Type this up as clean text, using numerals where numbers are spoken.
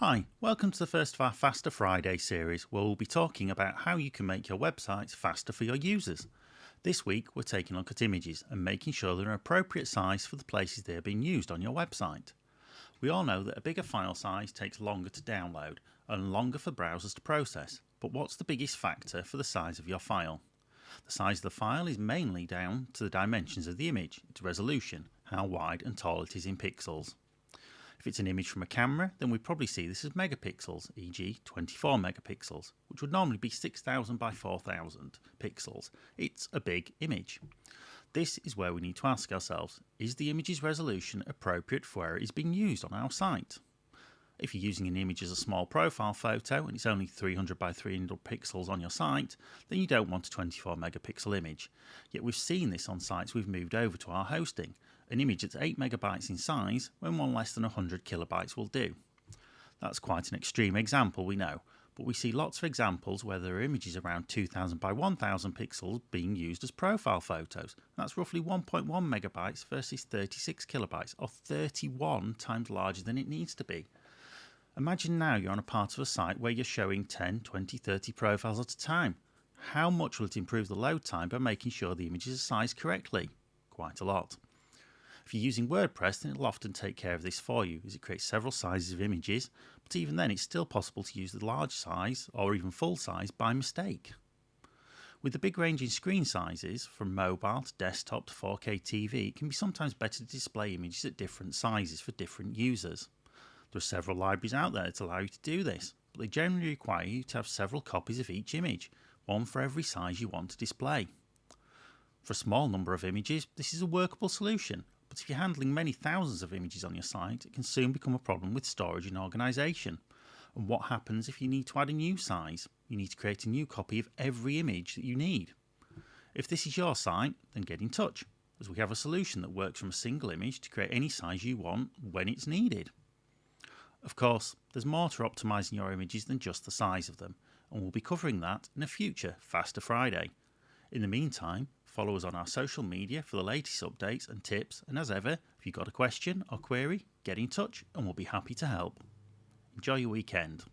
Hi, welcome to the first of our Faster Friday series, where we'll be talking about how you can make your websites faster for your users. This week, we're taking a look at images and making sure they're an appropriate size for the places they're being used on your website. We all know that a bigger file size takes longer to download and longer for browsers to process, but what's the biggest factor for the size of your file? The size of the file is mainly down to the dimensions of the image, its resolution, how wide and tall it is in pixels. If it's an image from a camera, then we probably see this as megapixels, e.g. 24 megapixels, which would normally be 6000 by 4000 pixels. It's a big image. This is where we need to ask ourselves, is the image's resolution appropriate for where it is being used on our site? If you're using an image as a small profile photo and it's only 300 by 300 pixels on your site, then you don't want a 24 megapixel image. Yet we've seen this on sites we've moved over to our hosting. An image that's 8 megabytes in size when one less than 100 kilobytes will do. That's quite an extreme example, we know, but we see lots of examples where there are images around 2000 by 1000 pixels being used as profile photos. That's roughly 1.1 megabytes versus 36 kilobytes, or 31 times larger than it needs to be. Imagine now you're on a part of a site where you're showing 10, 20, 30 profiles at a time. How much will it improve the load time by making sure the images are sized correctly? Quite a lot. If you're using WordPress, then it'll often take care of this for you, as it creates several sizes of images, but even then it's still possible to use the large size or even full size by mistake. With the big range in screen sizes, from mobile to desktop to 4K TV, it can be sometimes better to display images at different sizes for different users. There are several libraries out there that allow you to do this, but they generally require you to have several copies of each image, one for every size you want to display. For a small number of images, this is a workable solution, but if you're handling many thousands of images on your site, it can soon become a problem with storage and organisation. And what happens if you need to add a new size? You need to create a new copy of every image that you need. If this is your site, then get in touch, as we have a solution that works from a single image to create any size you want when it's needed. Of course, there's more to optimising your images than just the size of them, and we'll be covering that in a future Faster Friday. In the meantime, follow us on our social media for the latest updates and tips, and as ever, if you've got a question or query, get in touch and we'll be happy to help. Enjoy your weekend.